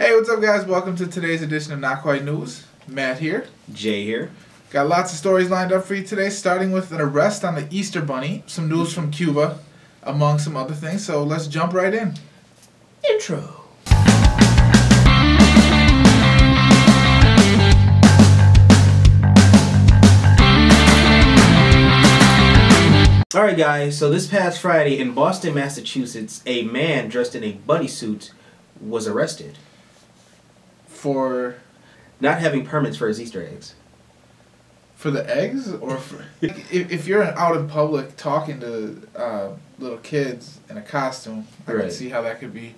Hey, what's up, guys? Welcome to today's edition of Not Quite News. Matt here. Jay here. Got lots of stories lined up for you today, starting with an arrest on the Easter Bunny, some news from Cuba, among some other things. So let's jump right in. Intro. Alright guys, so this past Friday in Boston, Massachusetts, a man dressed in a bunny suit was arrested. For not having permits for his Easter eggs. For the eggs? Or for, if you're out in public talking to little kids in a costume, I can see how that could be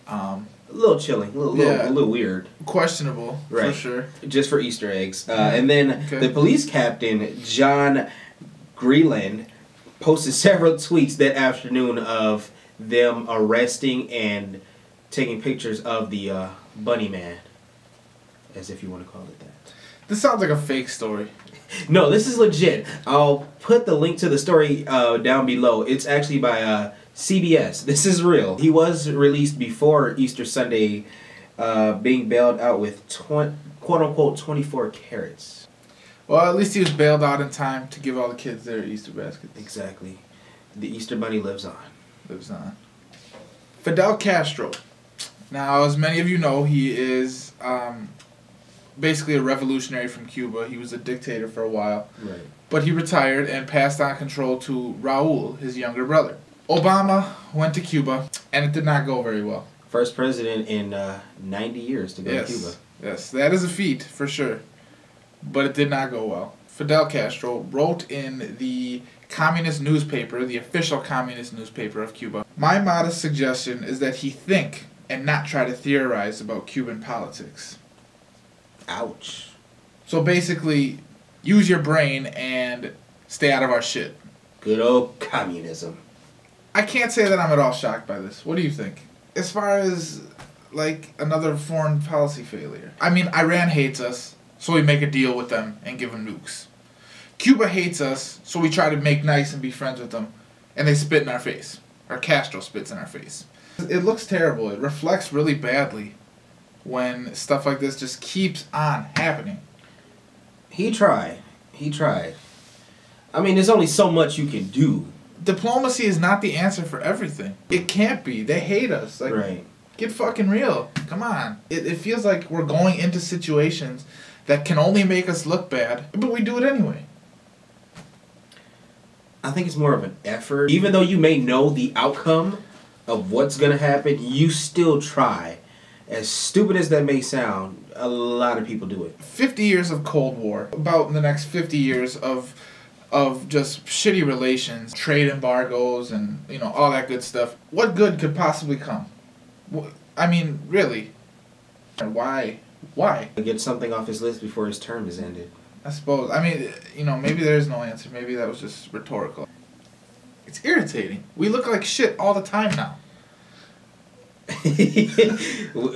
a little chilling, a little weird. Questionable, for sure. Just for Easter eggs. And then the police captain, John Greeland, posted several tweets that afternoon of them arresting and taking pictures of the bunny man, as if you want to call it that. This sounds like a fake story. No, this is legit. I'll put the link to the story down below. It's actually by CBS. This is real. He was released before Easter Sunday, being bailed out with quote-unquote 24 carats. Well, at least he was bailed out in time to give all the kids their Easter baskets. Exactly. The Easter Bunny lives on. Lives on. Fidel Castro. Now, as many of you know, he is basically a revolutionary from Cuba. He was a dictator for a while. Right. But he retired and passed on control to Raul, his younger brother. Obama went to Cuba, and it did not go very well. First president in 90 years to go to Cuba. Yes, that is a feat, for sure. But it did not go well. Fidel Castro wrote in the communist newspaper, the official communist newspaper of Cuba, "My modest suggestion is that he think and not try to theorize about Cuban politics." Ouch. So basically, use your brain and stay out of our shit. Good old communism. I can't say that I'm at all shocked by this. What do you think? As far as, like, another foreign policy failure. I mean, Iran hates us, so we make a deal with them and give them nukes. Cuba hates us, so we try to make nice and be friends with them, and they spit in our face. Or Castro spits in our face. It looks terrible. It reflects really badly when stuff like this just keeps on happening. He tried. I mean, there's only so much you can do. Diplomacy is not the answer for everything. It can't be. They hate us. Like, get fucking real. Come on. It feels like we're going into situations that can only make us look bad, but we do it anyway. I think it's more of an effort. Even though you may know the outcome of what's going to happen, you still try. As stupid as that may sound, a lot of people do it. 50 years of Cold War. About the next 50 years of just shitty relations, trade embargoes, and, you know, all that good stuff. What good could possibly come? I mean, really. Why? Get something off his list before his term is ended. I suppose. I mean, you know, maybe there is no answer. Maybe that was just rhetorical. It's irritating. We look like shit all the time now.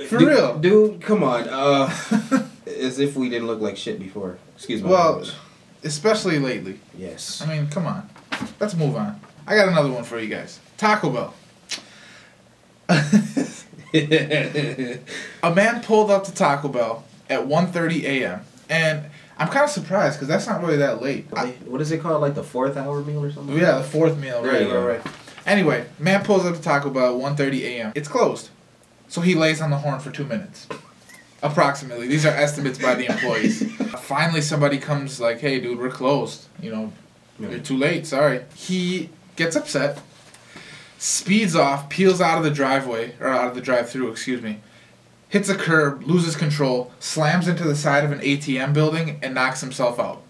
For real. Dude, come on. As if we didn't look like shit before. Excuse me. Well, especially lately. Yes. I mean, come on. Let's move on. I got another one for you guys. Taco Bell. A man pulled up to Taco Bell at 1:30 a.m. And I'm kind of surprised because that's not really that late. What is it called? Like the 4th hour meal or something? Yeah, the 4th meal. Right. Anyway, man pulls up to Taco Bell at 1:30 a.m. It's closed. So he lays on the horn for 2 minutes. Approximately. These are estimates by the employees. Finally somebody comes like, "Hey dude, we're closed. You know, you're too late, sorry." He gets upset, speeds off, peels out of the driveway, or out of the drive-thru, excuse me, hits a curb, loses control, slams into the side of an ATM building, and knocks himself out.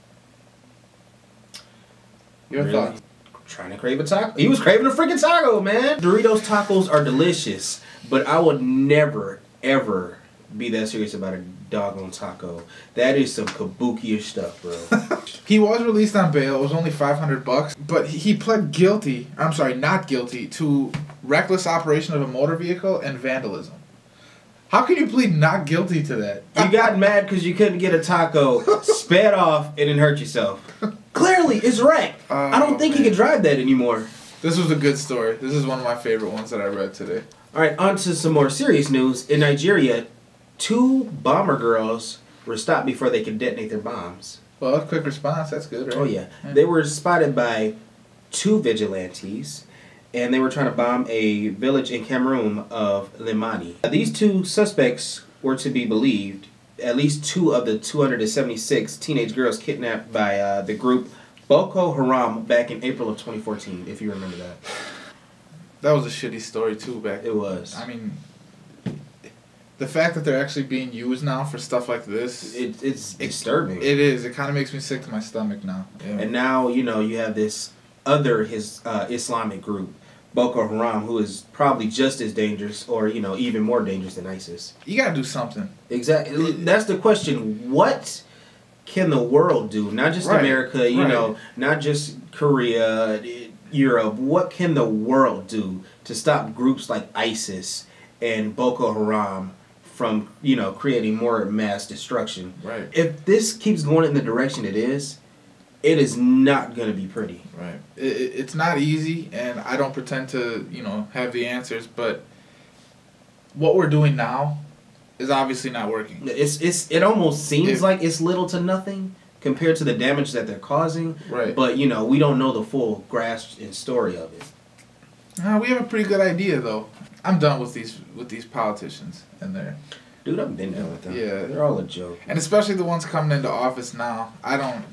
Your thoughts? Trying to crave a taco. He was craving a freaking taco, man. Doritos tacos are delicious, but I would never, ever be that serious about a doggone taco. That is some kabuki-ish stuff, bro. He was released on bail. It was only $500, but he pled guilty. I'm sorry, not guilty to reckless operation of a motor vehicle and vandalism. How can you plead not guilty to that? You got mad because you couldn't get a taco, sped off, and then hurt yourself. Clearly, it's wrecked. I don't think he can drive that anymore. This was a good story. This is one of my favorite ones that I read today. All right, on to some more serious news. In Nigeria, 2 bomber girls were stopped before they could detonate their bombs. Well, quick response. That's good, right? Oh, yeah. They were spotted by 2 vigilantes, and they were trying to bomb a village in Cameroon of Limani. These 2 suspects were to be believed at least 2 of the 276 teenage girls kidnapped by the group Boko Haram back in April of 2014, if you remember that. That was a shitty story, too, back. It was. I mean, the fact that they're actually being used now for stuff like this... It's disturbing. It is. It kind of makes me sick to my stomach now. Yeah. And now, you have this other Islamic group, Boko Haram, who is probably just as dangerous or, even more dangerous than ISIS. You gotta do something. Exactly. That's the question. What can the world do? Not just America, not just Korea, Europe. What can the world do to stop groups like ISIS and Boko Haram from, creating more mass destruction? Right. If this keeps going in the direction it is not going to be pretty. Right. It's not easy, and I don't pretend to, have the answers, but what we're doing now is obviously not working. It almost seems like it's little to nothing compared to the damage that they're causing. Right. But, we don't know the full grasp and story of it. We have a pretty good idea, though. I'm done with these politicians and their... Dude, I've been done with them. Yeah. They're all a joke. And especially the ones coming into office now. I don't...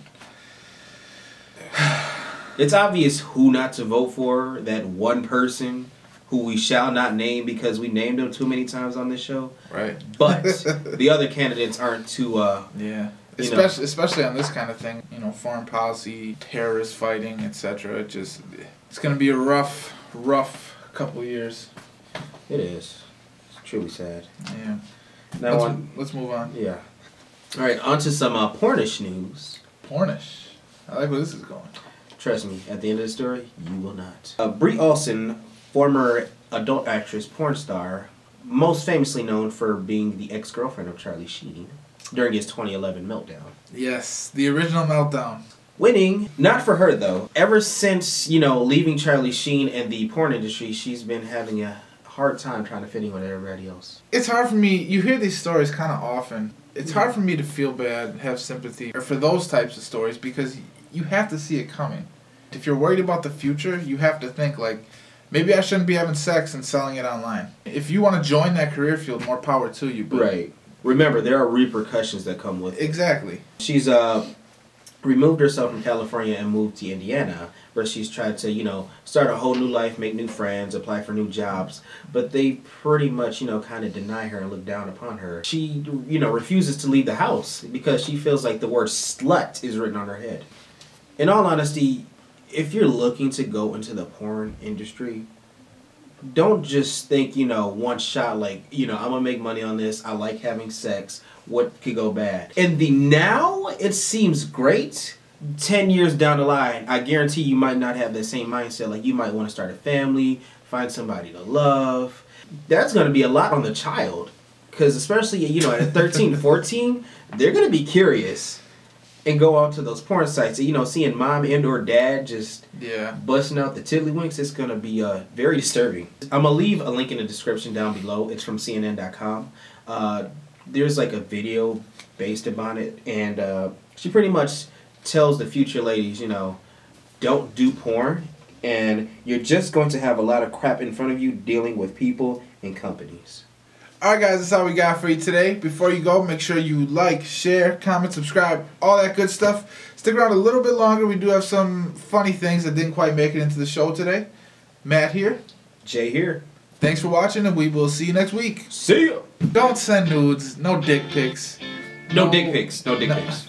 It's obvious who not to vote for. That one person who we shall not name because we named him too many times on this show. Right. But the other candidates aren't too... yeah. Especially on this kind of thing. Foreign policy, terrorist fighting, etc. It's going to be a rough couple years. It is. It's truly sad. Yeah. Now let's move on. Yeah. All right, on to some pornish news. Pornish? I like where this is going. Trust me, at the end of the story, you will not. Bree Olson, former adult actress, porn star, most famously known for being the ex-girlfriend of Charlie Sheen during his 2011 meltdown. Yes, the original meltdown. Winning, not for her though. Ever since, leaving Charlie Sheen and the porn industry, she's been having a hard time trying to fit in with everybody else. It's hard for me, you hear these stories kind of often. It's hard for me to feel bad, have sympathy, or for those types of stories because you have to see it coming. If you're worried about the future, you have to think like, maybe I shouldn't be having sex and selling it online. If you want to join that career field, more power to you. But right. Remember, there are repercussions that come with it. Exactly. She's removed herself from California and moved to Indiana, where she's tried to, start a whole new life, make new friends, apply for new jobs. But they pretty much, kind of deny her and look down upon her. She, refuses to leave the house because she feels like the word slut is written on her head. In all honesty, if you're looking to go into the porn industry, don't just think, one shot like, I'm going to make money on this. I like having sex. What could go bad? In the now, it seems great. 10 years down the line, I guarantee you might not have that same mindset. Like, you might want to start a family, find somebody to love. That's going to be a lot on the child. Because especially, at 13, 14, they're going to be curious and go out to those porn sites. Seeing mom and or dad just busting out the tiddlywinks, it's going to be very disturbing. I'm going to leave a link in the description down below. It's from CNN.com. There's like a video based upon it, and she pretty much tells the future ladies, don't do porn, and you're just going to have a lot of crap in front of you dealing with people and companies. Alright guys, that's all we got for you today. Before you go, make sure you like, share, comment, subscribe, all that good stuff. Stick around a little bit longer. We do have some funny things that didn't quite make it into the show today. Matt here. Jay here. Thanks for watching, and we will see you next week. See ya! Don't send nudes. No dick pics. No dick pics. No dick pics.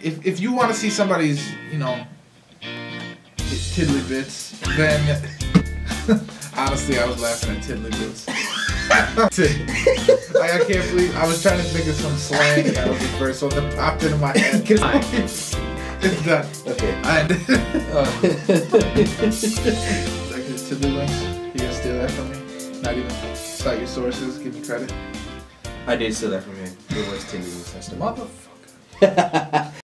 If you want to see somebody's, tiddly bits, then... Honestly, I was laughing at tiddly bits. I can't believe I was trying to think of some slang and that was the first one that popped into my head. It's done. Okay. Like this tiddly links. You gonna steal that from me? Not even cite your sources. Give me credit. I did steal that from him. It was tiddly links. Motherfucker.